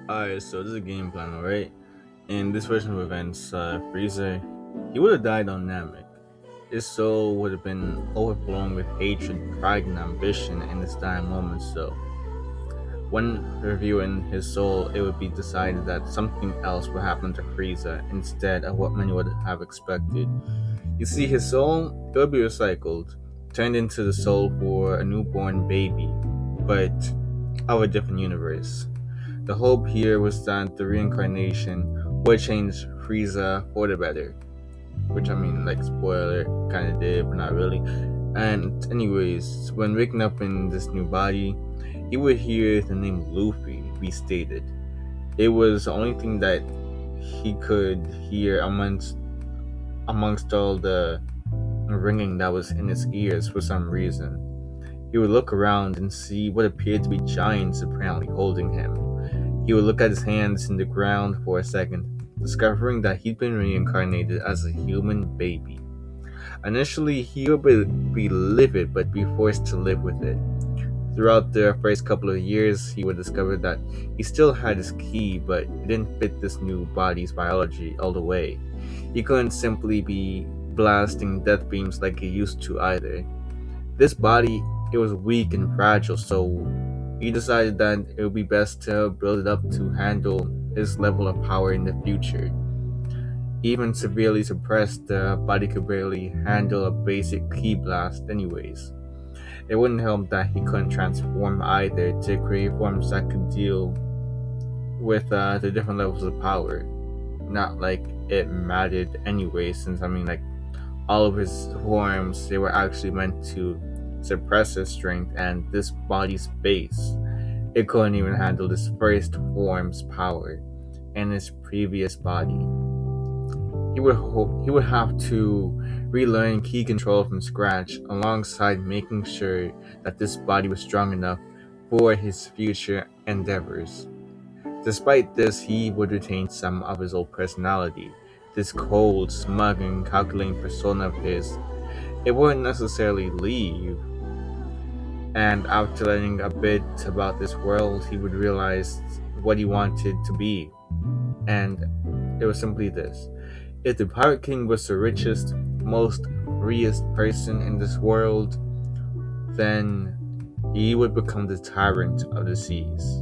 Alright, so this is a game plan, alright? In this version of events, Frieza, he would have died on Namek. His soul would have been overflowing with hatred, pride, and ambition in his dying moments, so when reviewing his soul, it would be decided that something else would happen to Frieza instead of what many would have expected. You see, his soul, it would be recycled, turned into the soul for a newborn baby, but of a different universe. The hope here was that the reincarnation would change Frieza for the better. Which I mean, like, spoiler, kinda did, but not really. And, anyways, when waking up in this new body, he would hear the name Luffy be stated. It was the only thing that he could hear amongst all the ringing that was in his ears for some reason. He would look around and see what appeared to be giants apparently holding him. He would look at his hands in the ground for a second, discovering that he'd been reincarnated as a human baby. Initially, he would be livid but be forced to live with it. Throughout the first couple of years, he would discover that he still had his ki, but it didn't fit this new body's biology all the way. He couldn't simply be blasting death beams like he used to either. This body, it was weak and fragile, so he decided that it would be best to build it up to handle his level of power in the future. Even severely suppressed, the body could barely handle a basic ki blast anyways. It wouldn't help that he couldn't transform either to create forms that could deal with the different levels of power. Not like it mattered anyway, since all of his forms, they were actually meant to suppress his strength and this body's base. It couldn't even handle this first form's power and his previous body. He would have to relearn ki control from scratch, alongside making sure that this body was strong enough for his future endeavors. Despite this, he would retain some of his old personality. This cold, smug, and calculating persona of his, it wouldn't necessarily leave. And after learning a bit about this world, he would realize what he wanted to be. And it was simply this: if the Pirate King was the richest, most freest person in this world, then he would become the tyrant of the seas.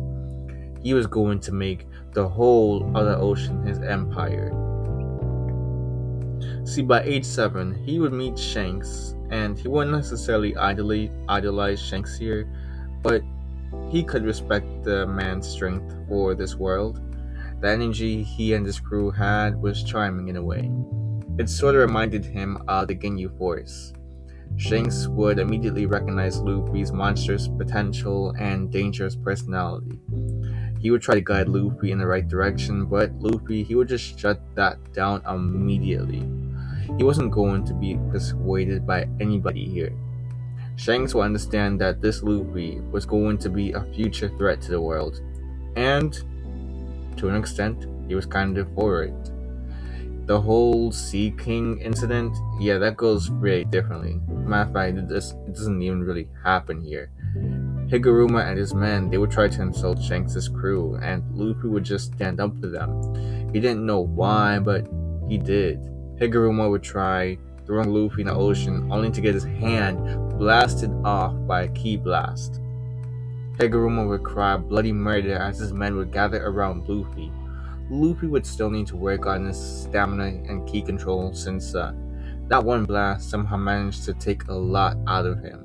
He was going to make the whole of the ocean his empire. See, by age 7, he would meet Shanks, and he wouldn't necessarily idolize Shanks here, but he could respect the man's strength for this world. The energy he and his crew had was charming in a way. It sort of reminded him of the Ginyu Force. Shanks would immediately recognize Luffy's monstrous potential and dangerous personality. He would try to guide Luffy in the right direction, but Luffy, he would just shut that down immediately. He wasn't going to be persuaded by anybody here. Shanks would understand that this Luffy was going to be a future threat to the world, and to an extent, he was kind of for it. The whole Sea King incident, yeah, that goes very differently. Matter of fact, it doesn't even really happen here. Higuruma and his men, they would try to insult Shanks' crew, and Luffy would just stand up to them. He didn't know why, but he did. Higuruma would try throwing Luffy in the ocean, only to get his hand blasted off by a ki blast. Higuruma would cry bloody murder as his men would gather around Luffy. Luffy would still need to work on his stamina and ki control, since that one blast somehow managed to take a lot out of him.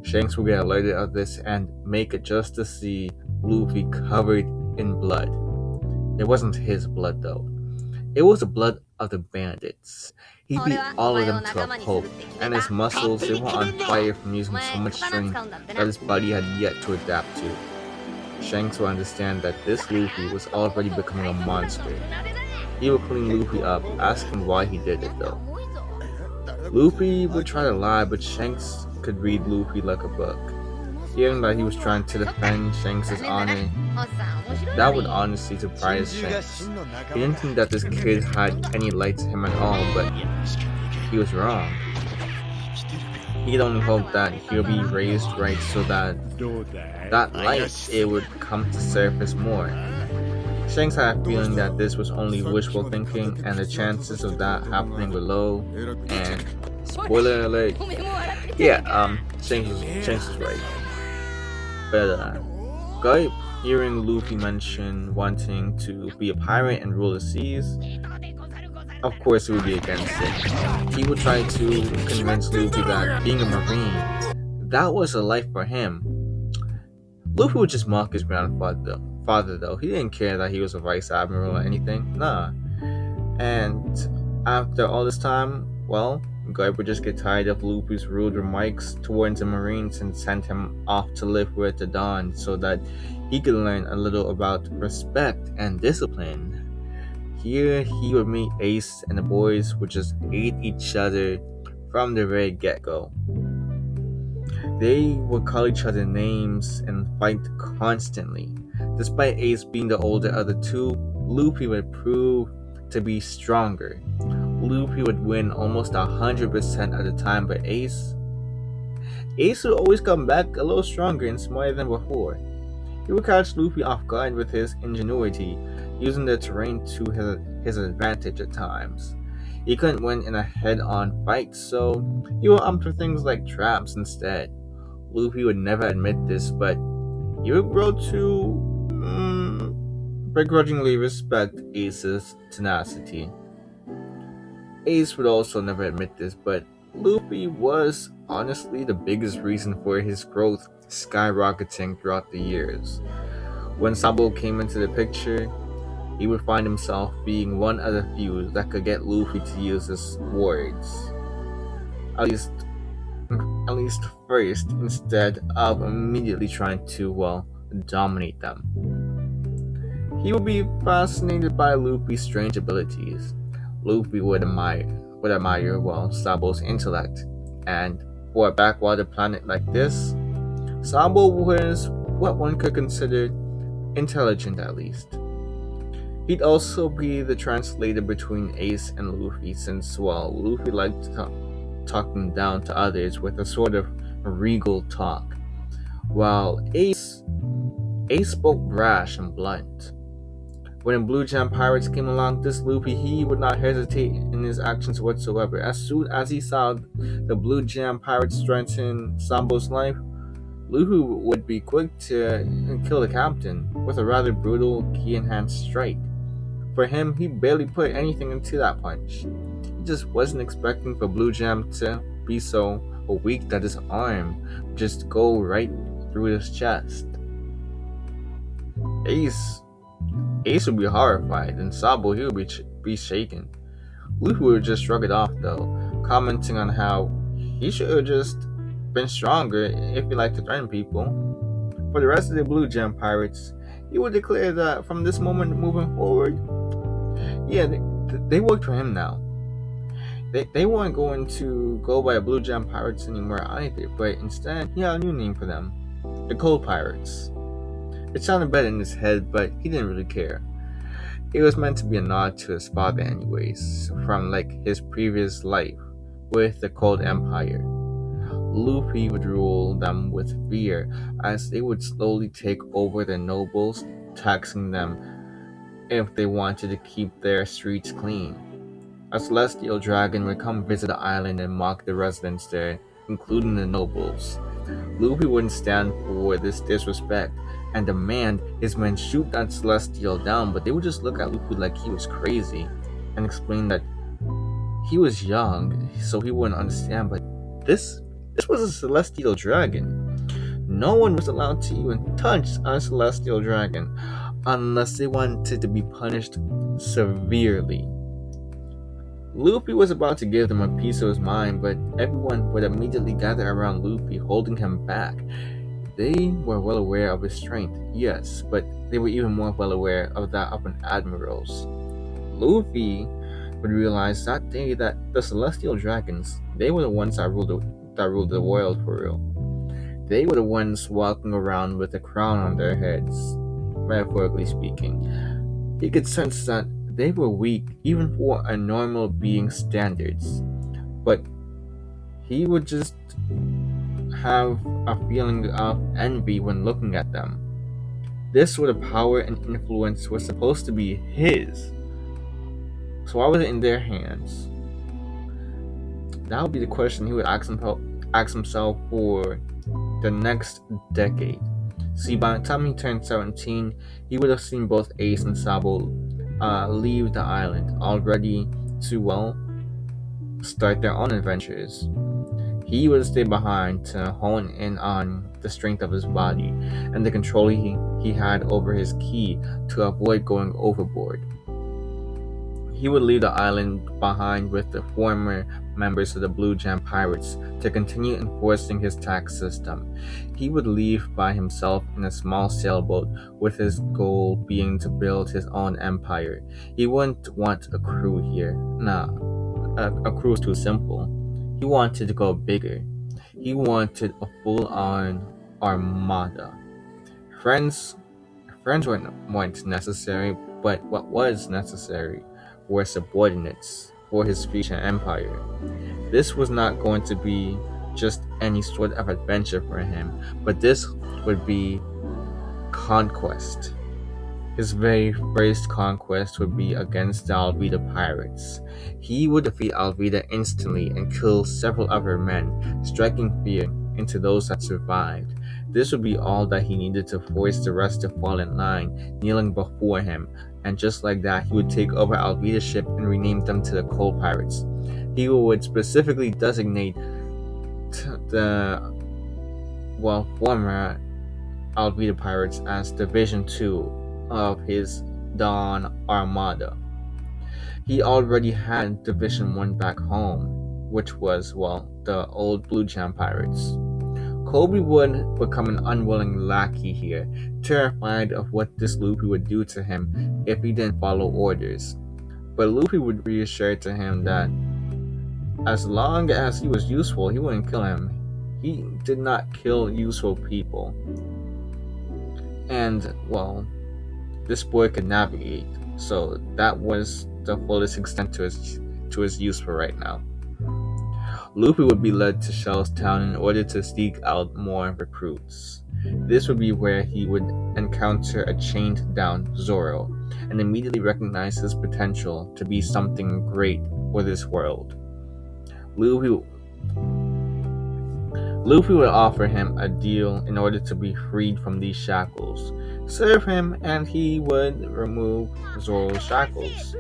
Shanks would get alerted of this and make it just to see Luffy covered in blood. It wasn't his blood though. It was the blood of the bandits. He beat all of them to a pulp, and his muscles, they were on fire from using so much strength that his body had yet to adapt to. Shanks would understand that this Luffy was already becoming a monster. He would clean Luffy up, asking why he did it though. Luffy would try to lie, but Shanks could read Luffy like a book. Hearing that he was trying to defend Shanks' honor, that would honestly surprise Shanks. He didn't think that this kid had any light to him at all, but he was wrong. He'd only hope that he'll be raised right so that that light it would come to surface more. Shanks had a feeling that this was only wishful thinking, and the chances of that happening were low. And spoiler alert, yeah, Shanks was right. But Guy, hearing Luffy mention wanting to be a pirate and rule the seas, of course he would be against it. He would try to convince Luffy that being a marine, that was a life for him. Luffy would just mock his grandfather though. He didn't care that he was a vice admiral or anything. Nah. And after all this time, well, Guy would just get tired of Luffy's rude remarks towards the Marines and send him off to live with the Don so that he could learn a little about respect and discipline. Here he would meet Ace and the boys would just hate each other from the very get-go. They would call each other names and fight constantly. Despite Ace being the older of the two, Luffy would prove to be stronger. Luffy would win almost 100% of the time, but Ace would always come back a little stronger and smarter than before. He would catch Luffy off guard with his ingenuity, using the terrain to his advantage at times. He couldn't win in a head-on fight, so he would opt for things like traps instead. Luffy would never admit this, but he would grow to begrudgingly respect Ace's tenacity. Ace would also never admit this, but Luffy was honestly the biggest reason for his growth skyrocketing throughout the years. When Sabo came into the picture, he would find himself being one of the few that could get Luffy to use his words. At least first, instead of immediately trying to, well, dominate them. He would be fascinated by Luffy's strange abilities. Luffy would admire, well, Sabo's intellect, and for a backwater planet like this, Sabo was what one could consider intelligent at least. He'd also be the translator between Ace and Luffy since, well, Luffy liked talking down to others with a sort of regal talk, while Ace spoke brash and blunt. When the Blue Jam Pirates came along, this Luffy, he would not hesitate in his actions whatsoever. As soon as he saw the Blue Jam Pirates threaten Sambo's life, Luffy would be quick to kill the captain with a rather brutal key-enhanced strike. For him, he barely put anything into that punch. He just wasn't expecting for Blue Jam to be so weak that his arm would just go right through his chest. Ace would be horrified, and Sabo, he would be shaken. Luffy would just shrug it off though, commenting on how he should have just been stronger if he liked to threaten people. For the rest of the Blue Jam Pirates, he would declare that from this moment moving forward, yeah, they worked for him now. They weren't going to go by Blue Jam Pirates anymore either, but instead he had a new name for them, the Cold Pirates. It sounded better in his head, but he didn't really care. It was meant to be a nod to his father anyways, from like his previous life with the Cold Empire. Luffy would rule them with fear as they would slowly take over the nobles, taxing them if they wanted to keep their streets clean. A celestial dragon would come visit the island and mock the residents there, including the nobles. Luffy wouldn't stand for this disrespect and demand his men shoot that celestial down, but they would just look at Luffy like he was crazy and explain that he was young, so he wouldn't understand, but this was a celestial dragon. No one was allowed to even touch a celestial dragon unless they wanted to be punished severely. Luffy was about to give them a piece of his mind, but everyone would immediately gather around Luffy, holding him back. They were well aware of his strength, yes, but they were even more well aware of that of an admiral's. Luffy would realize that day that the celestial dragons, they were the ones that ruled the world for real. They were the ones walking around with a crown on their heads, metaphorically speaking. He could sense that they were weak even for a normal being's standards, but he would just have a feeling of envy when looking at them. This sort of power and influence was supposed to be his, so why was it in their hands? That would be the question he would ask himself for the next decade. See, by the time he turned 17, he would have seen both Ace and Sabo leave the island, all ready to, well, start their own adventures. He would stay behind to hone in on the strength of his body and the control he had over his ki to avoid going overboard. He would leave the island behind with the former members of the Blue Jam Pirates to continue enforcing his tax system. He would leave by himself in a small sailboat, with his goal being to build his own empire. He wouldn't want a crew here. Nah, a crew is too simple. He wanted to go bigger. He wanted a full-on armada. Friends weren't necessary, but what was necessary were subordinates for his future empire. This was not going to be just any sort of adventure for him, but this would be conquest. His very first conquest would be against the Alvida pirates. He would defeat Alvida instantly and kill several other men, striking fear into those that survived. This would be all that he needed to force the rest to fall in line, kneeling before him, and just like that, he would take over Alvida's ship and rename them to the Coal Pirates. He would specifically designate the, former Alvida Pirates as Division 2 of his Dawn Armada. He already had Division 1 back home, which was, the old Blue Jam Pirates. Kobe would become an unwilling lackey here, terrified of what this Luffy would do to him if he didn't follow orders. But Luffy would reassure to him that as long as he was useful, he wouldn't kill him. He did not kill useful people. And, this boy could navigate, so that was the fullest extent to his use for right now. Luffy would be led to Shell's Town in order to seek out more recruits. This would be where he would encounter a chained down Zoro and immediately recognize his potential to be something great for this world. Luffy would offer him a deal in order to be freed from these shackles. Serve him and he would remove Zoro's shackles.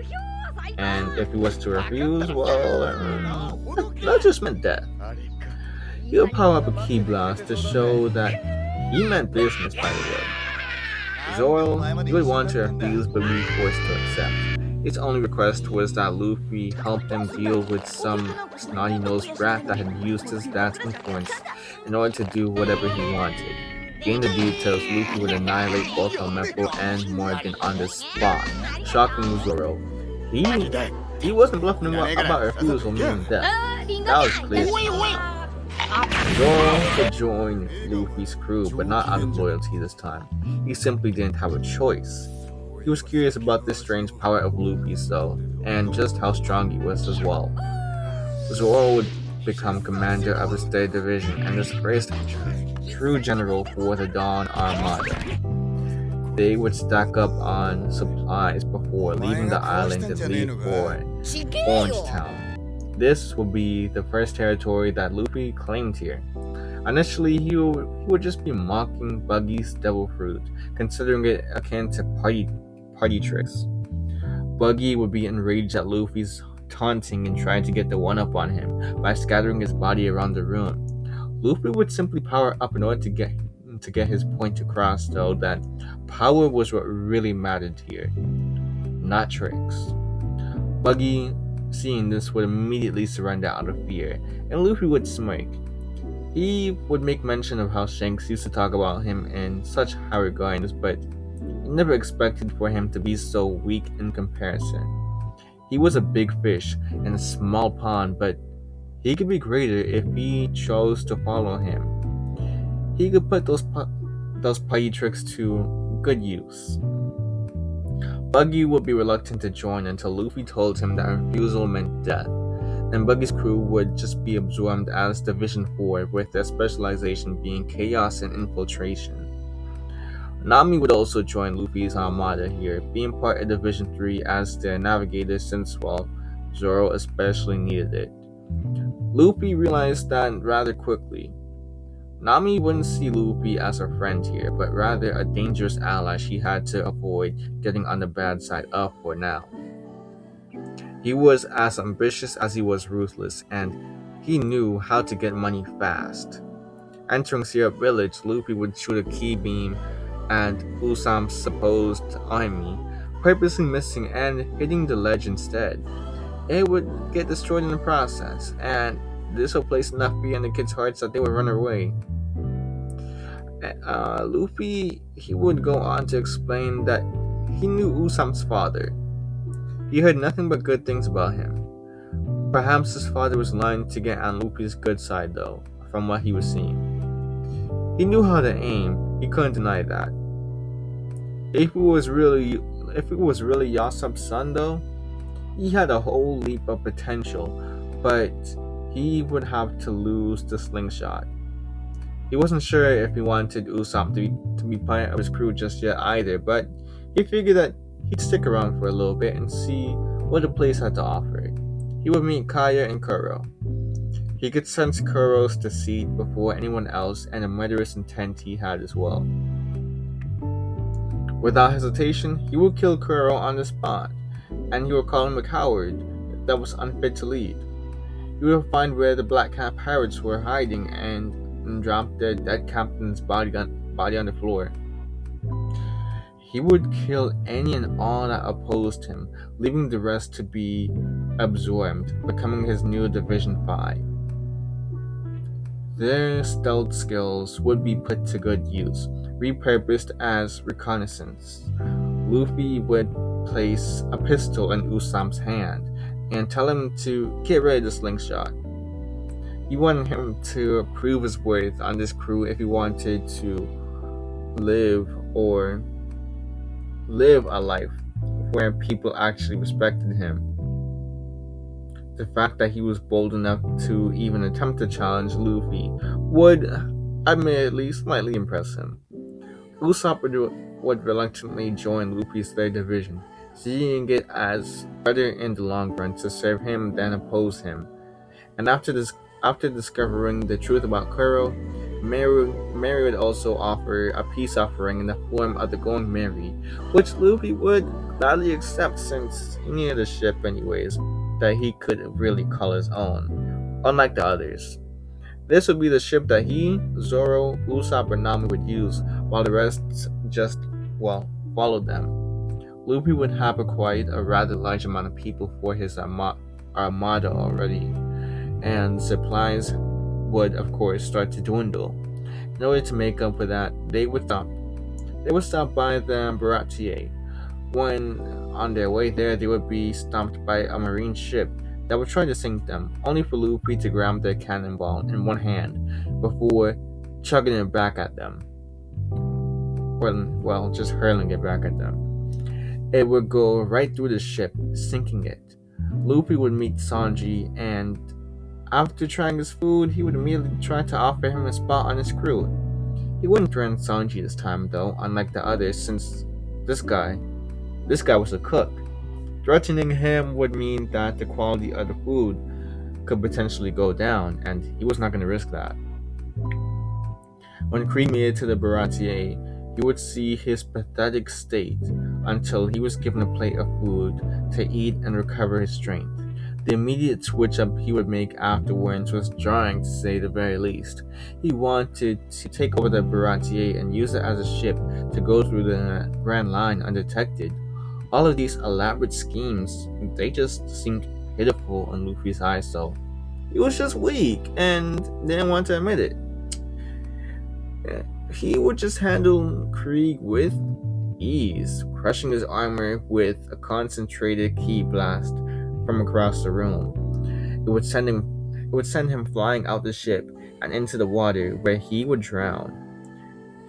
And if he was to refuse, that just meant death. He would power up a ki blast to show that he meant business, by the way. Zoro, he would want to refuse but be forced to accept. His only request was that Luffy help him deal with some snotty-nosed brat that had used his dad's influence in order to do whatever he wanted. Gain the details, Luffy would annihilate both Elmepo and Morgan on the spot, shocking Zoro. He wasn't bluffing about refusal meaning death. That was clear. Zoro could join Luffy's crew, but not out of loyalty this time. He simply didn't have a choice. He was curious about this strange power of Luffy's though, and just how strong he was as well. Zoro would become commander of his third division and his first true general for the Dawn Armada. They would stack up on supplies before leaving the island and leave for Orange Town. This would be the first territory that Luffy claimed here. Initially, he would just be mocking Buggy's devil fruit, considering it akin to party tricks. Buggy would be enraged at Luffy's taunting and trying to get the one-up on him by scattering his body around the room. Luffy would simply power up in order to get his point across, though, that power was what really mattered here, not tricks. Buggy, seeing this, would immediately surrender out of fear, and Luffy would smirk. He would make mention of how Shanks used to talk about him in such high regards, but he never expected for him to be so weak in comparison. He was a big fish in a small pond, but he could be greater if he chose to follow him. He could put those putty tricks to good use. Buggy would be reluctant to join until Luffy told him that refusal meant death. and Buggy's crew would just be absorbed as Division 4, with their specialization being chaos and infiltration. Nami would also join Luffy's armada here, being part of Division 3 as their navigator since, well, Zoro especially needed it. Luffy realized that rather quickly. Nami wouldn't see Luffy as a friend here, but rather a dangerous ally she had to avoid getting on the bad side of for now. He was as ambitious as he was ruthless, and he knew how to get money fast. Entering Syrup Village, Luffy would shoot a key beam at Usopp's supposed army, purposely missing and hitting the ledge instead. It would get destroyed in the process, and this would place enough fear in the kids' hearts that they would run away. Luffy, he would go on to explain that he knew Usopp's father. He heard nothing but good things about him. Perhaps his father was lying to get on Luffy's good side though, from what he was seeing. He knew how to aim, he couldn't deny that. If it was really Yasop's son though, he had a whole leap of potential, but he would have to lose the slingshot. He wasn't sure if he wanted Usopp to be part of his crew just yet either, but he figured that he'd stick around for a little bit and see what the place had to offer. He would meet Kaya and Kuro. He could sense Kuro's deceit before anyone else and the murderous intent he had as well. Without hesitation, he would kill Kuro on the spot, and he would call him a coward that was unfit to lead. He would find where the Black Cat pirates were hiding and drop their dead captain's body on the floor. He would kill any and all that opposed him, leaving the rest to be absorbed, becoming his new Division 5. Their stealth skills would be put to good use, repurposed as reconnaissance. Luffy would place a pistol in Usopp's hand and tell him to get rid of the slingshot. He wanted him to prove his worth on this crew if he wanted to live a life where people actually respected him. The fact that he was bold enough to even attempt to challenge Luffy would, admittedly, slightly impress him. Usopp would reluctantly join Luffy's third division, seeing it as better in the long run to serve him than oppose him. And after discovering the truth about Kuro, Mary would also offer a peace offering in the form of the Going Merry, which Luffy would gladly accept since he needed a ship anyways that he could really call his own, unlike the others. This would be the ship that he, Zoro, Usopp, and Nami would use, while the rest just, followed them. Luffy would have acquired a rather large amount of people for his armada already, and supplies would, of course, start to dwindle. In order to make up for that, they would stop by the Baratier. When on their way there, they would be stopped by a marine ship that would try to sink them, only for Luffy to grab their cannonball in one hand before chugging it back at them. Just hurling it back at them. It would go right through the ship, sinking it. Luffy would meet Sanji, and after trying his food, he would immediately try to offer him a spot on his crew. He wouldn't threaten Sanji this time though, unlike the others, since this guy was a cook. Threatening him would mean that the quality of the food could potentially go down, and he was not going to risk that. When Krieg made it to the Baratier, he would see his pathetic state until he was given a plate of food to eat and recover his strength. The immediate switch up he would make afterwards was jarring, to say the very least. He wanted to take over the Baratier and use it as a ship to go through the Grand Line undetected. All of these elaborate schemes, they just seemed pitiful in Luffy's eyes, so he was just weak and didn't want to admit it. He would just handle Krieg with ease, crushing his armor with a concentrated ki blast from across the room. It would send him flying out the ship and into the water, where he would drown.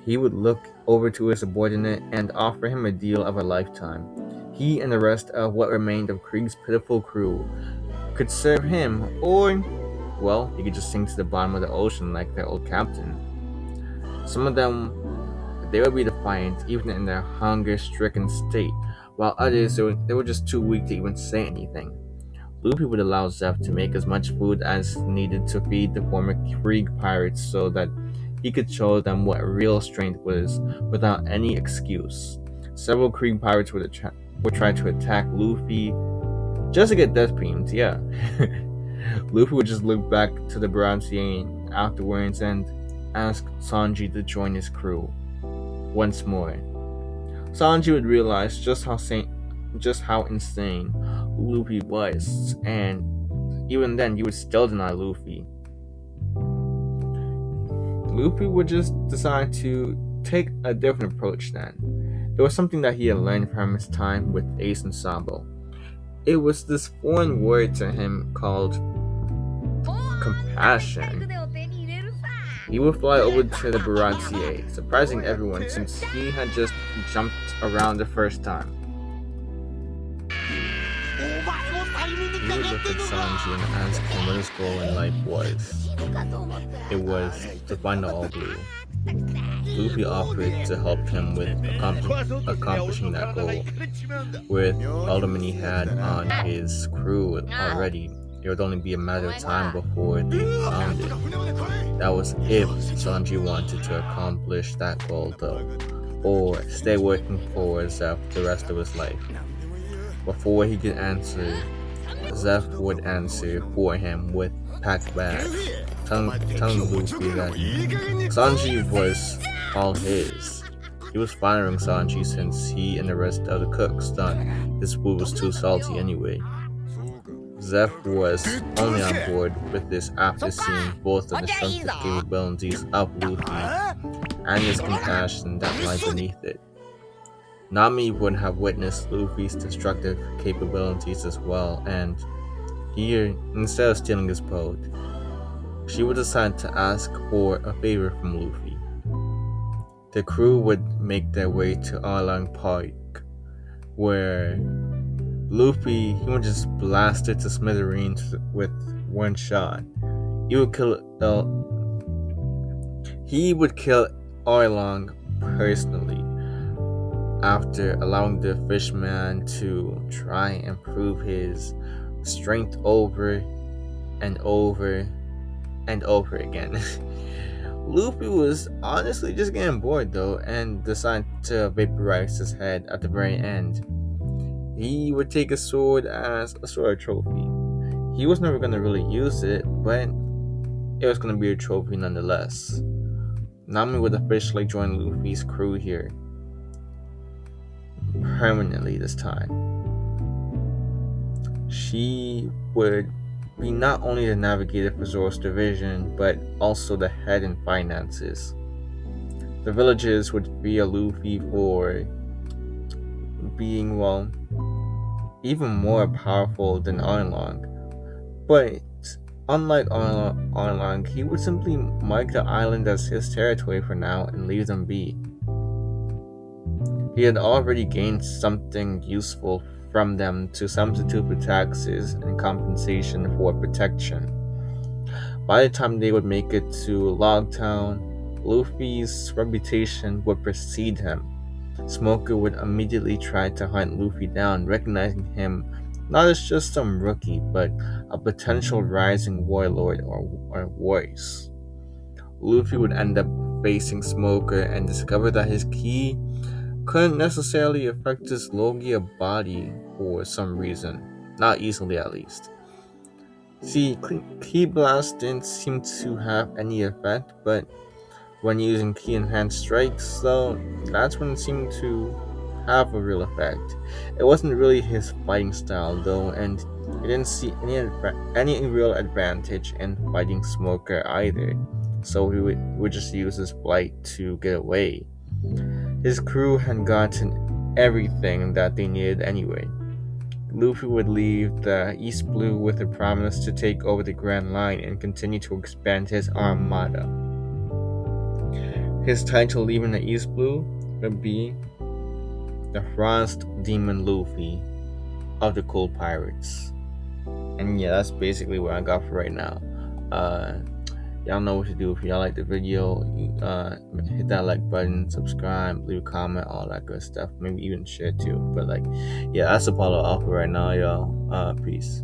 He would look over to his subordinate and offer him a deal of a lifetime. He and the rest of what remained of Krieg's pitiful crew could serve him, or, well, he could just sink to the bottom of the ocean like their old captain. Some of them, they would be defiant even in their hunger-stricken state, while others, they were just too weak to even say anything. Luffy would allow Zeph to make as much food as needed to feed the former Krieg pirates so that he could show them what real strength was without any excuse. Several Krieg pirates would try to attack Luffy just to get death beams, yeah. Luffy would just look back to the Baratie afterwards and ask Sanji to join his crew once more. Sanji would realize just how insane Luffy was, and even then, he would still deny Luffy. Luffy would just decide to take a different approach then. There was something that he had learned from his time with Ace and Sabo. It was this foreign word to him called compassion. He would fly over to the Baratie, surprising everyone since he had just jumped around the first time. He would look at Sanji and ask him what his goal in life was. It was to find the All Blue. Luffy offered to help him with accomplishing that goal. With all the men he had on his crew already, it would only be a matter of time before they found it. That was if Sanji wanted to accomplish that goal though, or stay working for Zeph the rest of his life. Before he could answer, Zeph would answer for him with packed bags, telling Luffy that Sanji was all his. He was flattering Sanji since he and the rest of the cooks thought his food was too salty anyway. Zeph was only on board with this after seeing both of the strength capabilities of Luffy and his compassion that lied beneath it. Nami would have witnessed Luffy's destructive capabilities as well, and here, instead of stealing his boat, she would decide to ask for a favor from Luffy. The crew would make their way to Arlong Park, where Luffy would just blast it to smithereens with one shot. He would kill Arlong personally, after allowing the fishman to try and prove his strength over and over and over again. Luffy was honestly just getting bored though, and decided to vaporize his head at the very end. He would take his sword as a sword trophy. He was never going to really use it, but it was going to be a trophy nonetheless. Nami would officially join Luffy's crew here, permanently this time. She would be not only the navigator for Zoro's division, but also the head in finances. The villagers would fear Luffy for being, well, even more powerful than Arlong. But unlike Arlong, he would simply mark the island as his territory for now and leave them be. He had already gained something useful from them to substitute for taxes and compensation for protection. By the time they would make it to Logtown, Luffy's reputation would precede him. Smoker would immediately try to hunt Luffy down, recognizing him not as just some rookie, but a potential rising warlord or worse. Luffy would end up facing Smoker and discover that his ki couldn't necessarily affect his Logia body for some reason. Not easily, at least. See, Ki Blast didn't seem to have any effect, but when using Ki Enhanced Strikes, though, that's when it seemed to have a real effect. It wasn't really his fighting style, though, and he didn't see any real advantage in fighting Smoker either, so he would just use his flight to get away. His crew had gotten everything that they needed anyway. Luffy would leave the East Blue with a promise to take over the Grand Line and continue to expand his armada. His title leaving the East Blue would be the Frost Demon Luffy of the Cool Pirates. And yeah, that's basically what I got for right now. Uh, y'all know what to do. If y'all like the video, hit that like button, subscribe, leave a comment, all that good stuff. Maybe even share too. But like, yeah, that's Apollo Alpha right now, y'all. Peace.